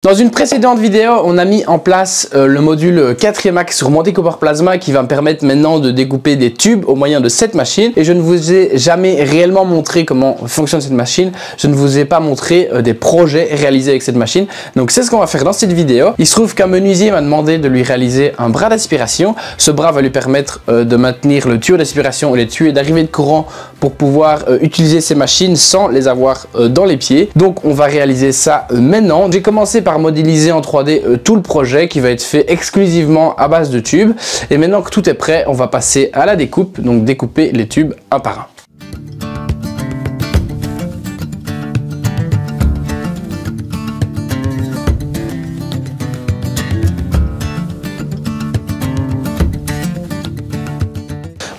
Dans une précédente vidéo, on a mis en place le module 4e axe sur Monte Cooper Plasma qui va me permettre maintenant de découper des tubes au moyen de cette machine. Et je ne vous ai jamais réellement montré comment fonctionne cette machine. Je ne vous ai pas montré des projets réalisés avec cette machine. Donc c'est ce qu'on va faire dans cette vidéo. Il se trouve qu'un menuisier m'a demandé de lui réaliser un bras d'aspiration. Ce bras va lui permettre de maintenir le tuyau d'aspiration et les tuyaux d'arrivée de courant pour pouvoir utiliser ces machines sans les avoir dans les pieds. Donc on va réaliser ça maintenant. J'ai commencé par modéliser en 3D tout le projet qui va être fait exclusivement à base de tubes. Et maintenant que tout est prêt, on va passer à la découpe, donc découper les tubes un par un.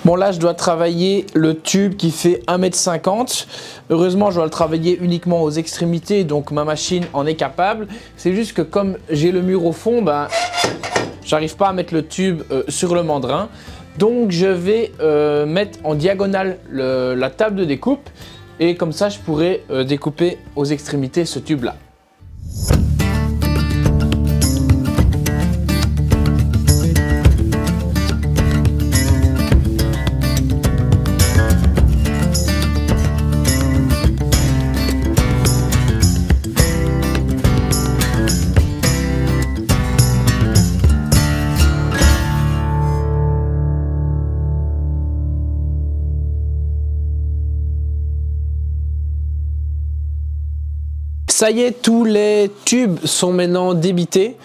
Bon, là je dois travailler le tube qui fait 1,50 m. Heureusement je dois le travailler uniquement aux extrémités, donc ma machine en est capable. C'est juste que comme j'ai le mur au fond, j'arrive pas à mettre le tube sur le mandrin. Donc je vais mettre en diagonale la table de découpe et comme ça je pourrai découper aux extrémités ce tube là. Ça y est, tous les tubes sont maintenant débités.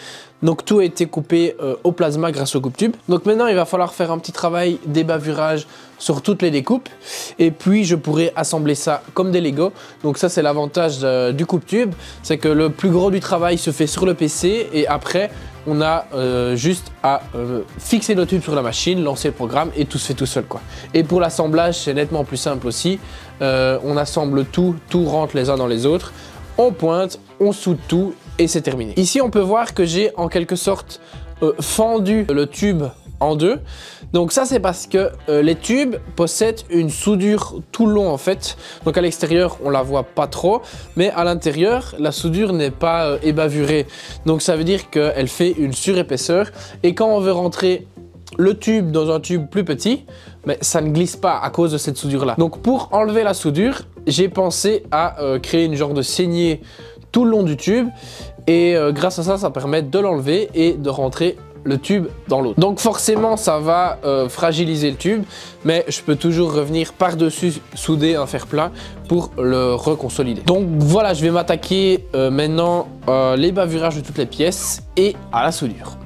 Donc tout a été coupé au plasma grâce au coupe-tube. Donc maintenant, il va falloir faire un petit travail d'ébavurage sur toutes les découpes. Et puis, je pourrai assembler ça comme des Lego. Donc ça, c'est l'avantage du coupe-tube. C'est que le plus gros du travail se fait sur le PC. Et après, on a juste à fixer nos tubes sur la machine, lancer le programme et tout se fait tout seul, quoi. Et pour l'assemblage, c'est nettement plus simple aussi. On assemble tout rentre les uns dans les autres. On pointe, on soude tout et c'est terminé. Ici, on peut voir que j'ai en quelque sorte fendu le tube en deux. Donc ça, c'est parce que les tubes possèdent une soudure tout le long en fait. Donc à l'extérieur, on la voit pas trop, mais à l'intérieur, la soudure n'est pas ébavurée. Donc ça veut dire qu'elle fait une surépaisseur. Et quand on veut rentrer le tube dans un tube plus petit, mais ça ne glisse pas à cause de cette soudure là. Donc pour enlever la soudure, j'ai pensé à créer une genre de saignée tout le long du tube et grâce à ça, ça permet de l'enlever et de rentrer le tube dans l'autre. Donc forcément, ça va fragiliser le tube, mais je peux toujours revenir par-dessus, souder un fer plat pour le reconsolider. Donc voilà, je vais m'attaquer maintenant l'ébavurage de toutes les pièces et à la soudure.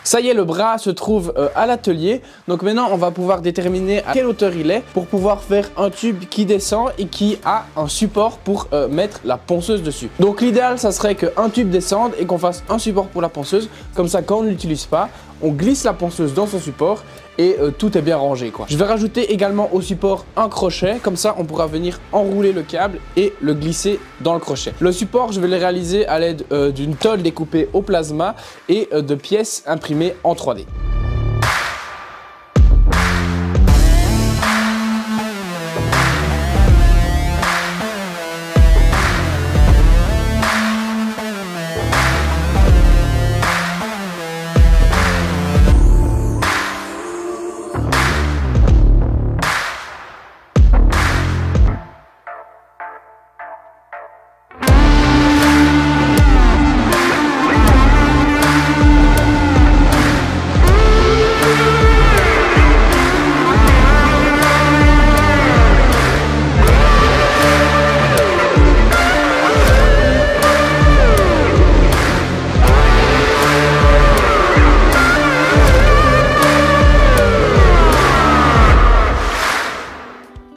Ça y est, le bras se trouve à l'atelier. Donc maintenant, on va pouvoir déterminer à quelle hauteur il est pour pouvoir faire un tube qui descend et qui a un support pour mettre la ponceuse dessus. Donc l'idéal, ça serait qu'un tube descende et qu'on fasse un support pour la ponceuse. Comme ça, quand on ne l'utilise pas, on glisse la ponceuse dans son support et tout est bien rangé, quoi. Je vais rajouter également au support un crochet, comme ça on pourra venir enrouler le câble et le glisser dans le crochet. Le support, je vais le réaliser à l'aide d'une tôle découpée au plasma et de pièces imprimées en 3D.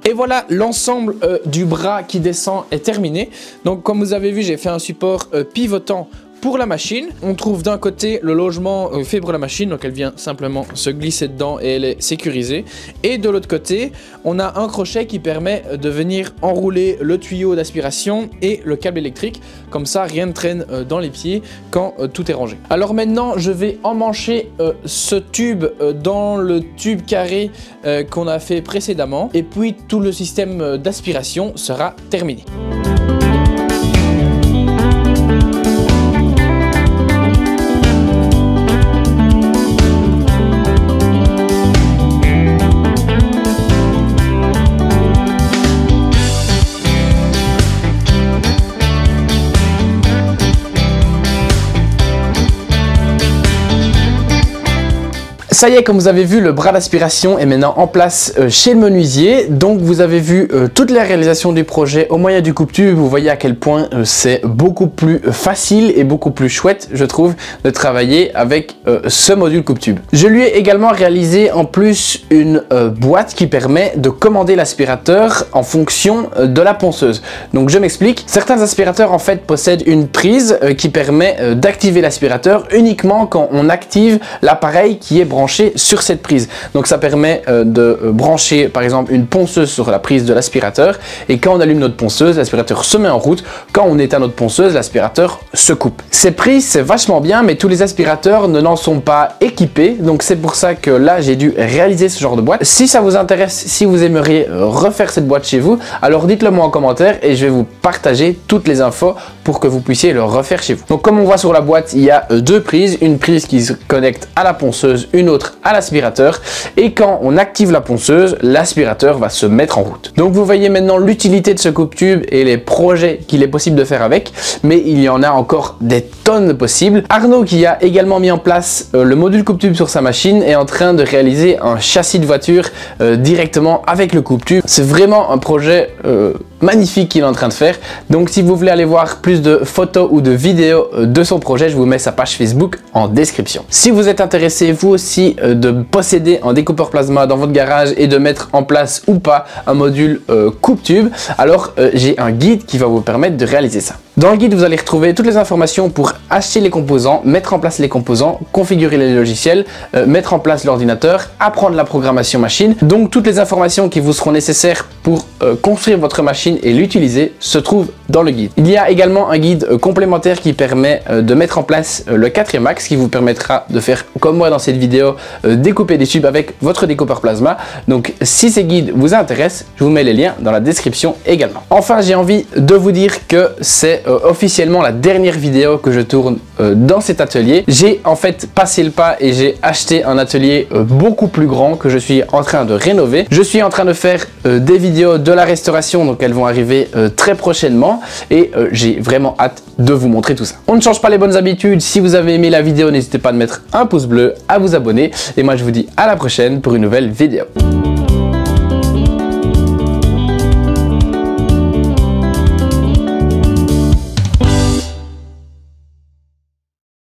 Et voilà, l'ensemble du bras qui descend est terminé. Donc comme vous avez vu, j'ai fait un support pivotant pour la machine. On trouve d'un côté le logement fait pour la machine, donc elle vient simplement se glisser dedans et elle est sécurisée. Et de l'autre côté, on a un crochet qui permet de venir enrouler le tuyau d'aspiration et le câble électrique. Comme ça, rien ne traîne dans les pieds quand tout est rangé. Alors maintenant, je vais emmancher ce tube dans le tube carré qu'on a fait précédemment. Et puis tout le système d'aspiration sera terminé. Ça y est, comme vous avez vu, le bras d'aspiration est maintenant en place chez le menuisier. Donc vous avez vu toute la réalisation du projet au moyen du coupe-tube. Vous voyez à quel point c'est beaucoup plus facile et beaucoup plus chouette, je trouve, de travailler avec ce module coupe-tube. Je lui ai également réalisé en plus une boîte qui permet de commander l'aspirateur en fonction de la ponceuse. Donc je m'explique. Certains aspirateurs en fait possèdent une prise qui permet d'activer l'aspirateur uniquement quand on active l'appareil qui est branché sur cette prise. Donc ça permet de brancher par exemple une ponceuse sur la prise de l'aspirateur et quand on allume notre ponceuse, l'aspirateur se met en route. Quand on éteint notre ponceuse, l'aspirateur se coupe. Ces prises, c'est vachement bien, mais tous les aspirateurs n'en sont pas équipés. Donc c'est pour ça que là, j'ai dû réaliser ce genre de boîte. Si ça vous intéresse, si vous aimeriez refaire cette boîte chez vous, alors dites-le moi en commentaire et je vais vous partager toutes les infos pour que vous puissiez le refaire chez vous. Donc comme on voit sur la boîte, il y a deux prises. Une prise qui se connecte à la ponceuse, une autre à l'aspirateur, et quand on active la ponceuse, l'aspirateur va se mettre en route. Donc vous voyez maintenant l'utilité de ce coupe-tube et les projets qu'il est possible de faire avec, mais il y en a encore des tonnes possibles. Arnaud, qui a également mis en place le module coupe-tube sur sa machine, est en train de réaliser un châssis de voiture directement avec le coupe-tube. C'est vraiment un projet magnifique qu'il est en train de faire. Donc si vous voulez aller voir plus de photos ou de vidéos de son projet, je vous mets sa page Facebook en description. Si vous êtes intéressé vous aussi de posséder un découpeur plasma dans votre garage et de mettre en place ou pas un module coupe-tube, alors j'ai un guide qui va vous permettre de réaliser ça. Dans le guide, vous allez retrouver toutes les informations pour acheter les composants, mettre en place les composants, configurer les logiciels, mettre en place l'ordinateur, apprendre la programmation machine. Donc toutes les informations qui vous seront nécessaires pour construire votre machine et l'utiliser se trouvent dans le guide. Il y a également un guide complémentaire qui permet de mettre en place le 4ème axe, qui vous permettra de faire comme moi dans cette vidéo, découper des tubes avec votre découpeur plasma. Donc si ces guides vous intéressent, je vous mets les liens dans la description également. Enfin, j'ai envie de vous dire que c'est officiellement la dernière vidéo que je tourne dans cet atelier. J'ai en fait passé le pas et j'ai acheté un atelier beaucoup plus grand que je suis en train de rénover. Je suis en train de faire des vidéos de la restauration, donc elles vont arriver très prochainement et j'ai vraiment hâte de vous montrer tout ça. On ne change pas les bonnes habitudes. Si vous avez aimé la vidéo, n'hésitez pas à mettre un pouce bleu, à vous abonner et moi je vous dis à la prochaine pour une nouvelle vidéo.